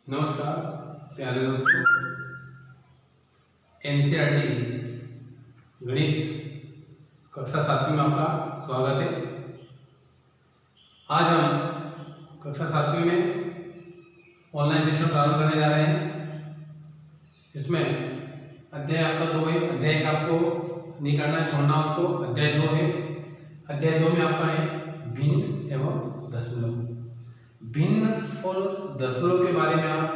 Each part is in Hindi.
नमस्कार प्यारे दोस्तों, एनसीईआरटी गणित कक्षा 7वीं में आपका स्वागत है। आज हम कक्षा 7वीं में ऑनलाइन सेशन प्रारंभ करने जा रहे हैं। इसमें अध्याय आपका 2 है। अध्याय का आपको नहीं करना, छोड़ना उसको। अध्याय 2 है। अध्याय 2 में आपका है भिन्न एवं दशमलव। भिन्न और दशमलव के बारे में आप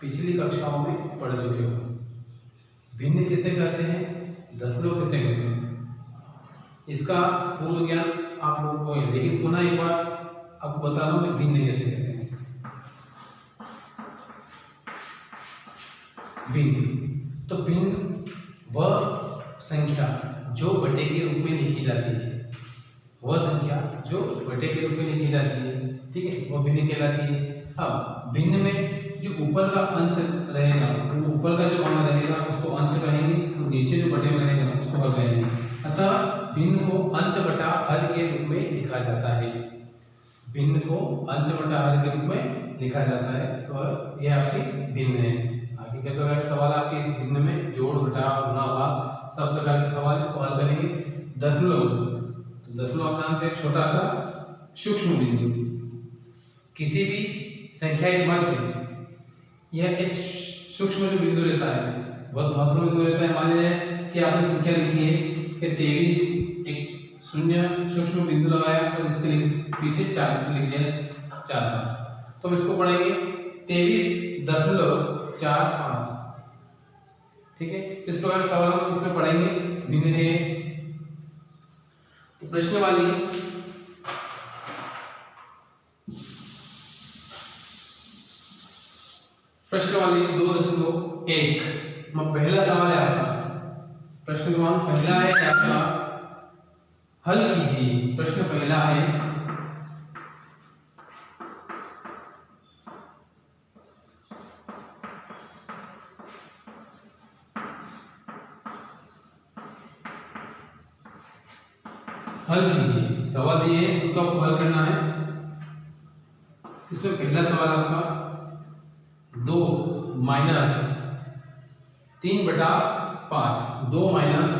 पिछली कक्षाओं में पढ़ चुके हो। भिन्न किसे कहते हैं, दशमलव किसे कहते हैं, इसका पूर्व ज्ञान आप लोगों को है, लेकिन पुनः एक बार आपको बता दूं कि भिन्न कैसे कहते हैं। भिन्न तो भिन्न वह संख्या जो बटे के रूप में लिखी जाती है, वह संख्या जो बटे के रूप में लिखी जाती है, ठीक है, वो भिन्न कहलाती है। अब भिन्न में जो ऊपर का अंश रहेगा, तो ऊपर का जो अंश रहेगा उसको अंश कहेंगे, तो नीचे जो बटे में रहेगा उसको हर कहेंगे। अतः भिन्न को अंश बटा हर के रूप में लिखा जाता है। भिन्न को अंश बटा हर के रूप में लिखा जाता है। तो यह आपकी भिन्न है। आगे क्या प्रकार के सवाल आपके इस भिन्न में जोड़ घटा गुणा भाग सब प्रकार के सवाल को हल करेंगे। दशमलव, तो दशमलव आप जानते हैं छोटा सा सूक्ष्म बिंदु, किसी भी संख्या के मध्य यह एक सूक्ष्म जो बिंदु रहता है, बहुत महत्वपूर्ण बिंदु रहता है। मान लीजिए कि आपने संख्या लिखी है कि 23, एक शून्य सूक्ष्म बिंदु लगाया और इसके लिए पीछे 4 लिख दिया 4, तो हम इसको पढ़ेंगे 23.45, ठीक है। इस प्रकार के सवाल हम इसमें पढ़ेंगे भिन्न के। तो प्रश्न वाली प्रश्न वाली 2.1 में पहला सवाल है आपका। प्रश्न क्रमांक पहला है कि आपका हल कीजिए। प्रश्न पहला है हल कीजिए। सवाल ये है, उसको आपको हल करना है। इसमें पहला सवाल आपका 2 माइनस 3/5, 2 माइनस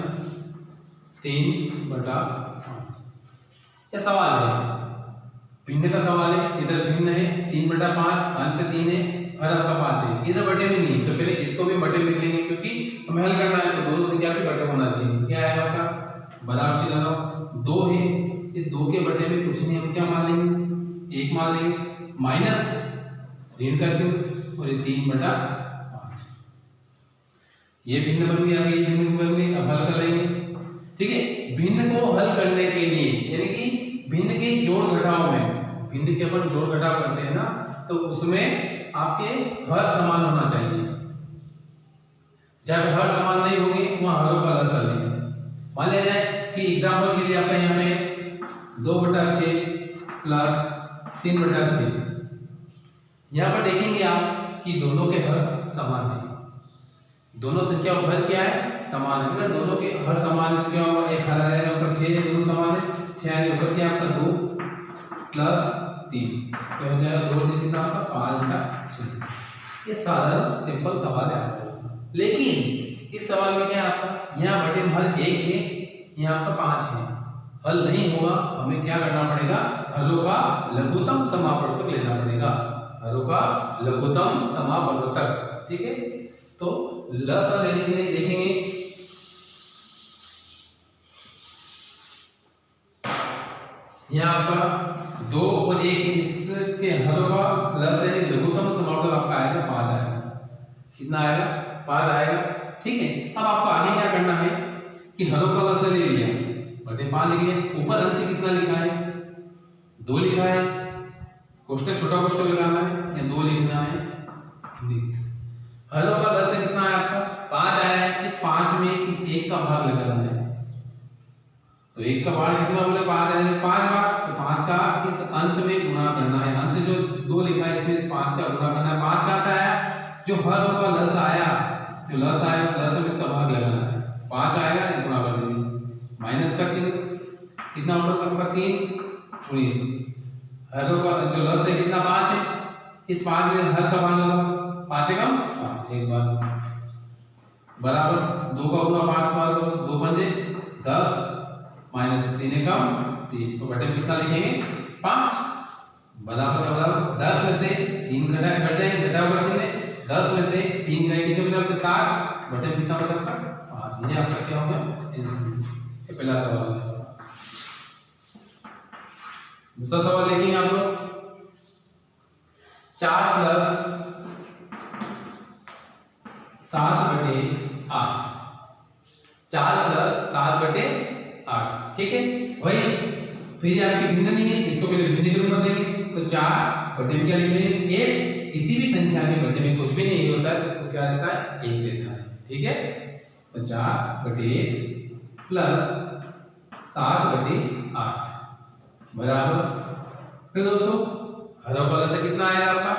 3/5 यह सवाल है। भिन्न का सवाल है। इधर भिन्न है 3/5, अंश 3 है और आपका 5 है। इधर बटे में नहीं, तो पहले इसको भी बटे में लिख लेंगे, क्योंकि हमें हल करना है तो दोनों संख्या के बटे होना चाहिए। क्या है आपका बराबर चिन्ह लगाओ। 2 है, इस 2 के बटे में कुछ नहीं, हम क्या मान लेंगे, 1 मान लेंगे, माइनस ऋण का चिन्ह और ये 3/5। ये भिन्न बन गया, ये भिन्न बन गई। अब हल कर लेंगे, ठीक है। भिन्न को हल करने के लिए, यानी कि भिन्न के जोड़ घटाव में, भिन्न के अपन जोड़ घटाव करते हैं ना, तो उसमें आपके हर समान होना चाहिए। जब हर समान नहीं होंगे वहां हरों का लसा लेंगे। मान लिया जाए कि एग्जाम्पल के लिए आपका यहाँ पे 2/6 प्लस 3/6, यहाँ पर देखेंगे आप कि दोनों के हर समान है। दोनों संख्या हर क्या है, समान है। अगर दोनों के हर समान है, क्या होगा, एक हर रहेगा ऊपर 6, दोनों समान है। 6 ऊपर क्या आपका 2 प्लस 3, तो हो जाएगा 2 कितना आपका 5/6। ये साधारण सिंपल सवाल है आपका। लेकिन इस सवाल में क्या है आपका, यहाँ बटे में हर 1 है, यहाँ आपका 5 है। हल नहीं होगा, हमें क्या करना पड़ेगा, हलों का लघुत्तम समापवर्तक लेना पड़ेगा। हलों का लघुत्तम समापवर्तक, ठीक है। तो लसा लेने के लिए देखेंगे, यहाँ आपका 2 और 1, इसके हलों का लस यानी लघुत्तम समापवर्तक आपका आएगा 5 आएगा। कितना आएगा, 5 आएगा, ठीक है। अब आपको आगे क्या करना है कि हलों का लस ले लिया, बटे 5 लिख लिया, ऊपर अंश कितना लिखा है, 2 लिखा है, कोष्ठक छोटा कोष्ठक लगाना है या 2 लिखना है। हलों का लस कितना है आपका 5 आया है। इस 5 में इस 1 का भाग लगाना है, तो 1 का भाग कितना बोले 5 आया है, 5 भाग, तो 5 का इस अंश में गुणा करना है। अंश जो 2 लिखा है इसमें इस 5 का गुणा करना है। 5 कहां से आया, जो हलों का लस आया, जो लस आया उस लस में इसका भाग लगाना है। 5 आएगा, गुणा कर देंगे, माइनस का चिन्ह कितना होगा आपका 3, हलों का जो लस है कितना 5 है, इस 5 में हर का मान लगाओ, 5 एकम 5 एक बार बराबर 2 का गुना 5 बार करो 2 पंजे 10 माइनस 3 एकम 3 तो बटे में कितना लिखेंगे 5 बराबर बराबर 10 में से 3 घटा जाएंगे घटा होगा चिन्ह 10 में से 3 गए कितने बचे 7 बटे में कितना बचा 5 ये आपका क्या हो गया ये पहला सवाल है। दूसरा सवाल देखेंगे आप लोग 4 प्लस 7 बटे 8 4 प्लस 7 बटे 8 ठीक है वही फिर आपकी भिन्न नहीं है इसको पहले भिन्न के रूप में देंगे तो 4 बटे में क्या लिख लेंगे 1 किसी भी संख्या के बटे में कुछ भी नहीं होता है तो उसको क्या रहता है 1 रहता है ठीक है तो 4 बटे 1 प्लस 7 बटे 8 बराबर फिर दोस्तों हरों का लसा कितना आएगा आपका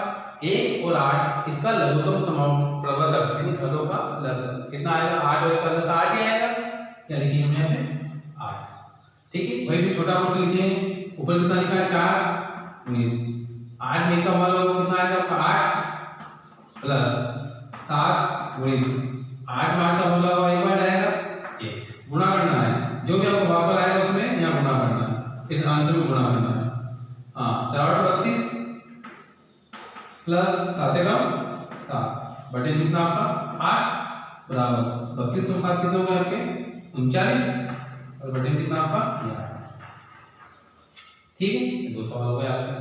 1 और 8 इसका लघुत्तम समाप्रवर्तक यानी हरों का लसा कितना आएगा 8 और 1 का लसा 8 ही आएगा क्या लिखेंगे हम यहाँ पे 8 ठीक है वही भी छोटा मूर्त लिखे हैं ऊपर कितना लिखा है 4 8 में का मान कितना आएगा आपका 8 प्लस 7 गुणित 8 में 8 का बोला हुआ एक बार जाएगा 1 गुणा करना है जो भी आपको भागफल आएगा उसमें यहाँ गुणा करना है इस अंश में गुणा करना है हाँ 4 32 प्लस 7 एकम 7 बटे कितना आपका 8 बराबर 32 और 7 कितने हो गए आपके 39 और बटे कितना आपका 11 ठीक है दो सवाल हो गए आपके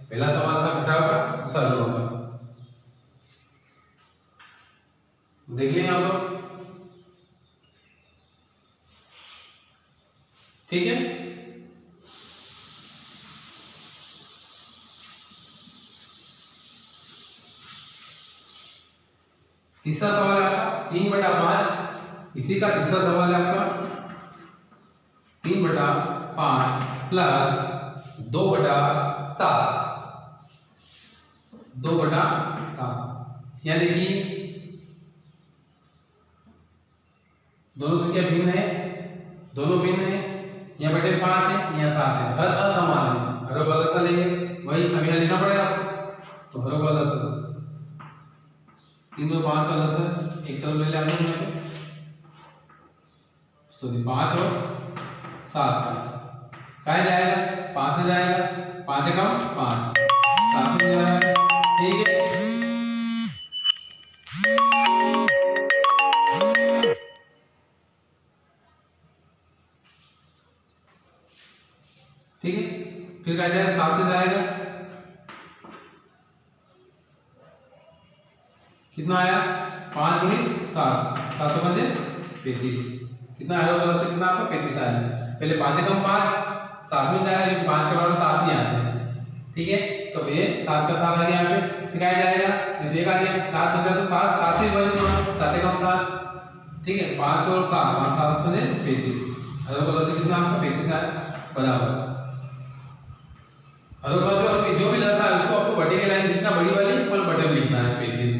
पहला सवाल था घटाव का दूसरा जोड़ का देख लेंगे आप लोग ठीक है तीसरा सवाल है आपका 3/5 इसी का तीसरा सवाल है आपका 3/5 प्लस 2/7 2/7 यहाँ देखिए दोनों संख्या भिन्न है दोनों भिन्न है यहाँ बटे 5 है यहाँ 7 है हर असमान है हर का लसा लेंगे वही अब यहाँ लिखना पड़ेगा तो हर का लसा 3 और 5 का लसा एक तरफ ले लेंगे यहाँ पे सॉरी 5 और 7 का जाएगा 5 से जाएगा 5 एकम 5 7 में जाएगा ठीक है ठीक है फिर क्या जाएगा 7 से जाएगा कितना आया 5 गुणित 7 7 बजे 35 कितना आया होगा से कितना आपका 35 आया पहले 5 एकम 5 7 में जाएगा लेकिन 5 के बराबर 7 नहीं आते ठीक है तो ये 7 का 7 आ गया यहाँ पे फिर आया जाएगा ये एक आ गया 7 बचा तो 7 से बजे 7 एकम 7 ठीक है 5 और 7 5 7 बजे 35 हर का से कितना आपका 35 आया बराबर हर का जो भी लसा है उसको आपको बटे की लाइन जितना बड़ी वाली और बटे में लिखना है 35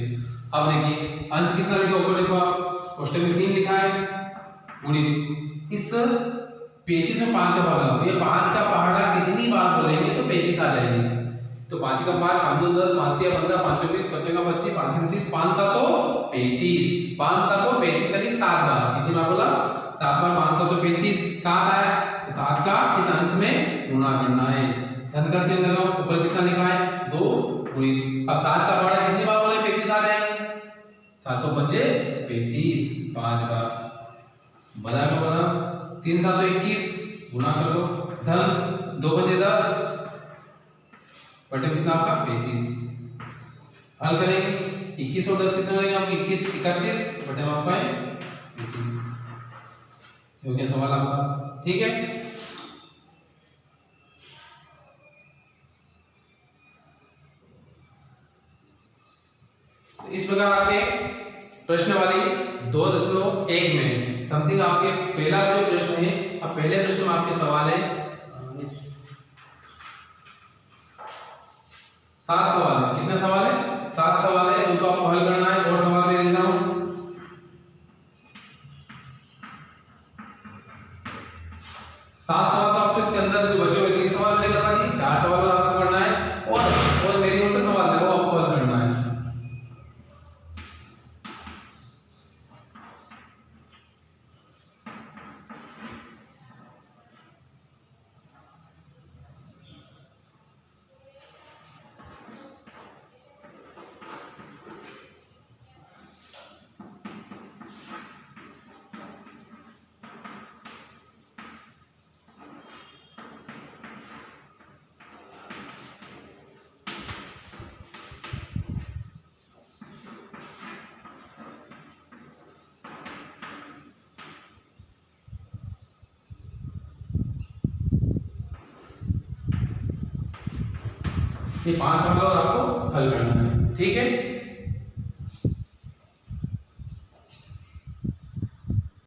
अब देखिए अंश कितना लिखा ऊपर देखो आप कोष्टक में 3 लिखा है गुणित इस 35 में 5 का भाग लगाओ ये 5 का पहाड़ा कितनी बार बोलेंगे तो 35 आ जाएंगे तो 5 का 5 5 2 10 5 3 15 5 20 25 का 25 5 30 5 7 तो 35 5 7 तो 35 यानी 7 बार कितनी बार बोला 7 बार 5 7 तो 35 7 आया तो 7 का इस अंश में गुणा करना है धन कर चिन्ह लगाओ ऊपर कितना लिखा है 2 गुणित अब 7 का पहाड़ा कितनी बार बोले 35 आ जाएंगे 7 बजे 35 5 बार बराबर बना 3 7 21 गुणा कर लो धन 2 बजे 10 बटे कितना आपका 35 हल करेंगे 21 और 10 कितने हो जाएंगे आपके 21 31 बटे में आपका 21 हो गया सवाल आपका ठीक है इस प्रकार आपके प्रश्न वाली 2.1 में समथिंग आपके पहला जो प्रश्न है अब पहले प्रश्न में आपके सवाल है 7 सवाल है कितने सवाल है 7 सवाल है उनको आपको हल करना है और सवाल दे देता हूं 7 सवाल तो आपको इसके अंदर जो बचे हुए 3 सवाल लेकर करना है 4 सवाल आपको करना है और मेरी ओर से सवाल है वो आपको हल करना है ये 5 सवाल और आपको हल करना है, ठीक है।